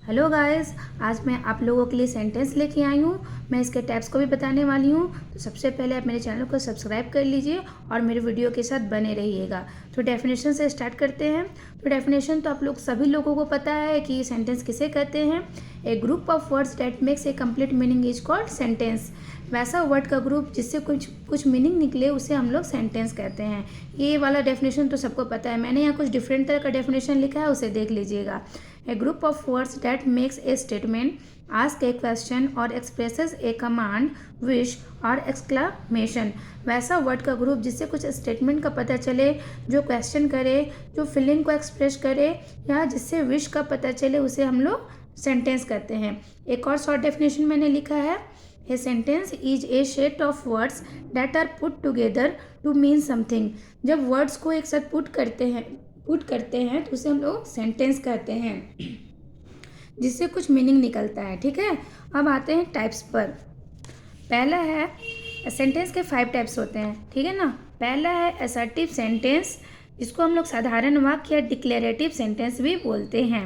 Hello guys, आज मैं आप लोगों के लिए सेंटेंस लेके आई हूँ। मैं इसके टाइप्स को भी बताने वाली हूँ। तो सबसे पहले आप मेरे चैनल को सब्सक्राइब कर लीजिए और मेरे वीडियो के साथ बने रहिएगा। तो डेफिनेशन से स्टार्ट करते हैं। तो डेफिनेशन तो आप लोग सभी लोगों को पता है कि सेंटेंस किसे कहते हैं। A group of words that makes a complete meaning is called sentence. वैसा वर्ड का ग्रुप जिससे कुछ मीनिंग निकले उसे हम लोग सेंटेंस कहते हैं। ये वाला डेफिनेशन तो सबको पता है। मैंने यहाँ कुछ डिफरेंट तरह का डेफिनेशन लिखा है, उसे देख लीजिएगा। A group of words that makes a statement, ask a question or expresses a command, wish or exclamation। वैसा वर्ड का ग्रुप जिससे कुछ स्टेटमेंट का पता चले, जो क्वेश्चन करे, जो फीलिंग को एक्सप्रेस करे या जिससे विश का पता चले, उसे हम लोग सेंटेंस कहते हैं। एक और शॉर्ट डेफिनेशन मैंने लिखा है, a sentence is a set of words that are put together to mean something. जब वर्ड्स को एक साथ पुट करते हैं तो उसे हम लोग सेंटेंस कहते हैं, जिससे कुछ मीनिंग निकलता है। ठीक है, अब आते हैं टाइप्स पर। पहला है, सेंटेंस के 5 टाइप्स होते हैं। ठीक है ना। पहला है असर्टिव सेंटेंस, जिसको हम लोग साधारण वाक्य या डिक्लेरेटिव सेंटेंस भी बोलते हैं।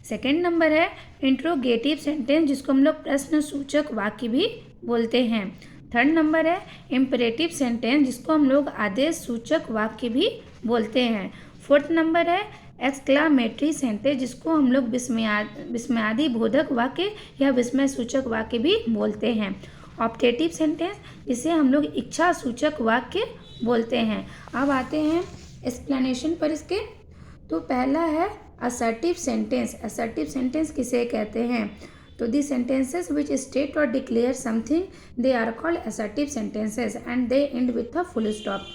सेकेंड नंबर है इंट्रोगेटिव सेंटेंस, जिसको हम लोग प्रश्न सूचक वाक्य भी बोलते हैं। थर्ड नंबर है इम्परेटिव सेंटेंस, जिसको हम लोग आदेश सूचक वाक्य भी बोलते हैं। फोर्थ नंबर है एक्सक्लामेटरी सेंटेंस, जिसको हम लोग विस्मयादि बोधक वाक्य या विस्मय सूचक वाक्य भी बोलते हैं। ऑप्टेटिव सेंटेंस, जिसे हम लोग इच्छा सूचक वाक्य बोलते हैं। अब आते हैं एक्सप्लेनेशन पर इसके। तो पहला है असर्टिव सेंटेंस। असर्टिव सेंटेंस किसे कहते हैं? तो the sentences which state or declare something they are called assertive sentences and they end with a full stop.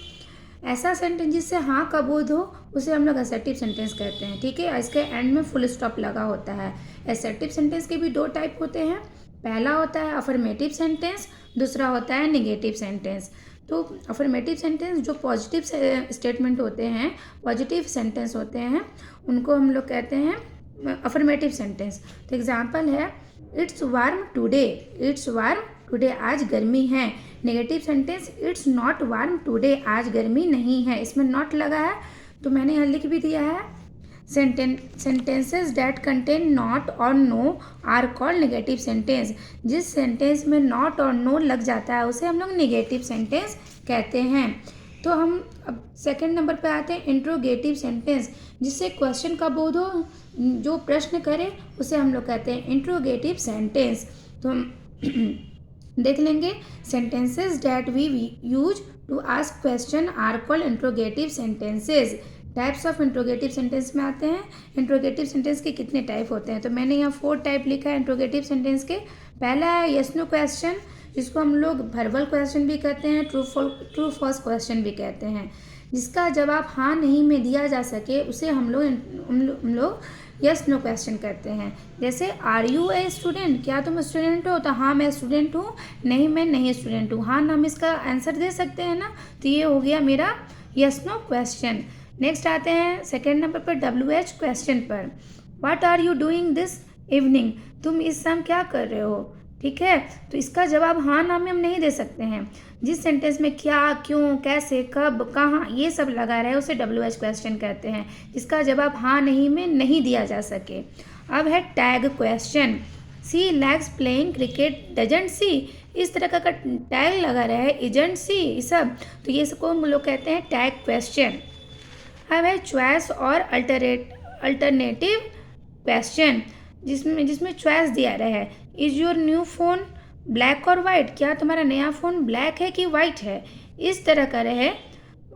ऐसा सेंटेंस जिससे हाँ का बोध हो उसे हम लोग असर्टिव सेंटेंस कहते हैं। ठीक है, इसके एंड में फुल स्टॉप लगा होता है। असर्टिव सेंटेंस के भी 2 टाइप होते हैं। पहला होता है अफर्मेटिव सेंटेंस, दूसरा होता है निगेटिव सेंटेंस। तो अफर्मेटिव सेंटेंस जो पॉजिटिव स्टेटमेंट होते हैं, पॉजिटिव सेंटेंस होते हैं, उनको हम लोग कहते हैं अफर्मेटिव सेंटेंस। तो एग्जाम्पल है it's warm today. It's warm today, आज गर्मी है। Negative sentence it's not warm today, आज गर्मी नहीं है। इसमें नॉट लगा है तो मैंने यहाँ लिख भी दिया है। सेंटेंसेस डैट कंटेन नॉट और no are called negative sentence. जिस सेंटेंस में नॉट और नो लग जाता है उसे हम लोग नेगेटिव सेंटेंस कहते हैं। तो हम अब सेकंड नंबर पे आते हैं इंट्रोगेटिव सेंटेंस, जिससे क्वेश्चन का बोध हो, जो प्रश्न करे उसे हम लोग कहते हैं इंट्रोगेटिव सेंटेंस। तो हम देख लेंगे sentences that we use to ask question are called interrogative sentences. Types of interrogative sentence में आते हैं। इंट्रोगेटिव सेंटेंस के कितने टाइप होते हैं? तो मैंने यहाँ 4 टाइप लिखा है इंट्रोगेटिव सेंटेंस के। पहला है यस नो क्वेश्चन, जिसको हम लोग वर्बल क्वेश्चन भी कहते हैं, ट्रू फॉल्स क्वेश्चन भी कहते हैं। जिसका जवाब हाँ नहीं में दिया जा सके उसे हम लोग यस नो क्वेश्चन कहते हैं। जैसे आर यू ए स्टूडेंट, क्या तुम स्टूडेंट हो? तो हाँ मैं स्टूडेंट हूँ, नहीं मैं नहीं स्टूडेंट हूँ। हाँ ना हम इसका आंसर दे सकते हैं ना, तो ये हो गया मेरा यस नो क्वेश्चन। नेक्स्ट आते हैं सेकेंड नंबर पर WH क्वेश्चन पर। What are you doing this evening, तुम इस शाम क्या कर रहे हो? ठीक है, तो इसका जवाब हाँ ना में हम नहीं दे सकते हैं। जिस सेंटेंस में क्या, क्यों, कैसे, कब, कहाँ ये सब लगा रहे उसे WH क्वेश्चन कहते हैं, जिसका जवाब हाँ नहीं में नहीं दिया जा सके। अब है tag question. She likes playing cricket doesn't she, इस तरह का टैग लगा रहा है, इजंट सी, ये सब, तो ये सबको हम लोग कहते हैं टैग क्वेश्चन। अब है चॉइस और अल्टरनेटिव क्वेश्चन, जिसमें चॉइस दिया रहा है। Is your new phone black और वाइट, क्या तुम्हारा नया फ़ोन ब्लैक है कि वाइट है? इस तरह का रहे।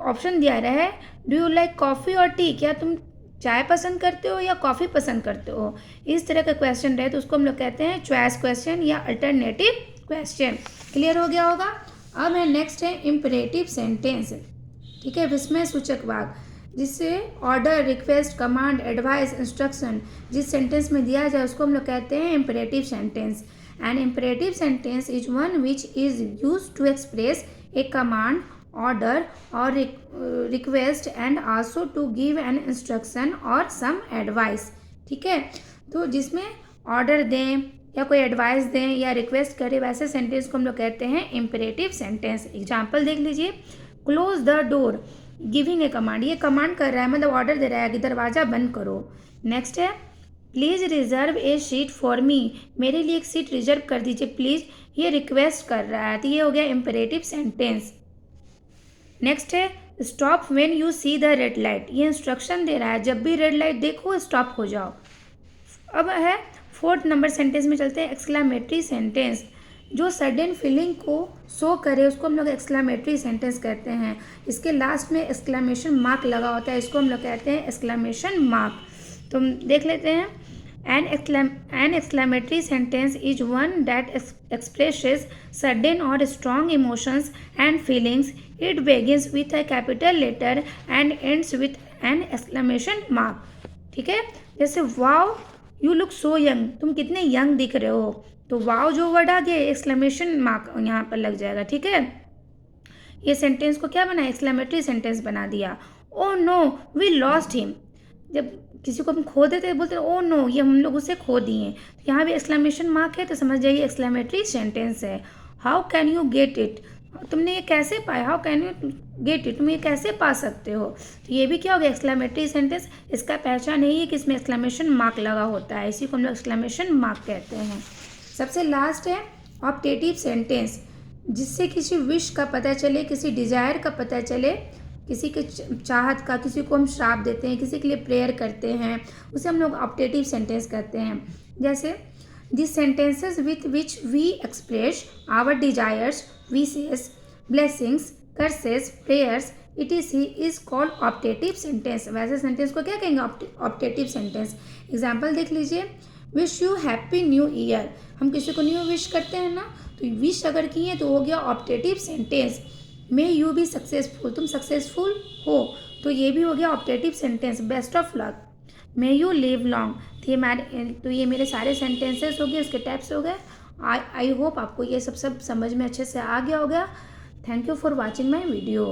ऑप्शन दिया रहा है डू यू लाइक कॉफ़ी और टी, क्या तुम चाय पसंद करते हो या कॉफ़ी पसंद करते हो? इस तरह का क्वेश्चन रहे तो उसको हम लोग कहते हैं चॉइस क्वेश्चन या अल्टरनेटिव क्वेश्चन। क्लियर हो गया होगा। अब है नेक्स्ट है इम्परेटिव सेंटेंस। ठीक है, विस्मय सूचक वाक्य, जिससे order, request, command, advice, instruction जिस सेंटेंस में दिया जाए उसको हम लोग कहते हैं imperative sentence. An imperative sentence is one which is use to express a command, order और request and also to give an instruction और सम एडवाइस। ठीक है, तो जिसमें ऑर्डर दें या कोई एडवाइस दें या रिक्वेस्ट करें, वैसे सेंटेंस को हम लोग कहते हैं इम्परेटिव सेंटेंस। एग्जाम्पल देख लीजिए, close the door, giving a command, ये कमांड कर रहा है, मतलब ऑर्डर दे रहा है कि दरवाज़ा बंद करो। नेक्स्ट है please reserve A seat for me, मेरे लिए एक सीट रिजर्व कर दीजिए प्लीज़, ये रिक्वेस्ट कर रहा है। तो ये हो गया इम्परेटिव सेंटेंस। नेक्स्ट है stop when you see the red light, ये इंस्ट्रक्शन दे रहा है, जब भी रेड लाइट देखो स्टॉप हो जाओ। अब है 4th नंबर सेंटेंस में चलते हैं, एक्सक्लामेटरी सेंटेंस। जो सडन फीलिंग को शो करे उसको हम लोग एक्सक्लामेटरी सेंटेंस कहते हैं। इसके लास्ट में एक्सक्लामेशन मार्क लगा होता है, इसको हम लोग कहते हैं एक्सक्लामेशन मार्क। तो हम देख लेते हैं, an exclamatory sentence is one that expresses sudden or strong emotions and feelings. It begins with a capital letter and ends with an exclamation mark। ठीक है, जैसे wow you look so young, तुम कितने यंग दिख रहे हो, तो wow जो वर्ड आ गया एक्सक्लेमेशन मार्क यहाँ पर लग जाएगा। ठीक है, ये सेंटेंस को क्या बना, एक्सक्लेमेटरी सेंटेंस बना दिया। Oh no we lost him, जब किसी को हम खो देते हैं बोलते हैं ओ नो ये हम लोग उसे खो दिए, तो यहाँ भी एक्सक्लेमेशन मार्क है, तो समझ जाइए एक्सक्लेमेटरी सेंटेंस है। How can you get it, तुमने ये कैसे पाया, how can you get it, तुम ये कैसे पा सकते हो, तो ये भी क्या हो गया एक्सक्लेमेटरी सेंटेंस। इसका पहचान यही है कि इसमें एक्सक्लेमेशन मार्क लगा होता है, इसी को हम लोग एक्सक्लेमेशन मार्क कहते हैं। सबसे लास्ट है ऑप्टेटिव सेंटेंस, जिससे किसी विश का पता चले, किसी डिज़ायर का पता चले, किसी के चाहत का, किसी को हम श्राप देते हैं, किसी के लिए प्रेयर करते हैं, उसे हम लोग ऑप्टेटिव सेंटेंस कहते हैं। जैसे this sentences with which we express our desires, wishes, blessings, curses, prayers etc is called optative sentence. वैसे सेंटेंस को क्या कहेंगे, ऑप्टेटिव सेंटेंस। एग्जाम्पल देख लीजिए, wish you happy new year, हम किसी को न्यू विश करते हैं ना, तो विश अगर किए तो हो गया optative sentence. May you be successful, तुम सक्सेसफुल हो, तो ये भी हो गया optative sentence. Best of luck, may you live long, तो ये मेरे सारे सेंटेंसेस हो गए, इसके टाइप्स हो गए। आई होप आपको ये सब समझ में अच्छे से आ गया होगा। Thank you for watching my video.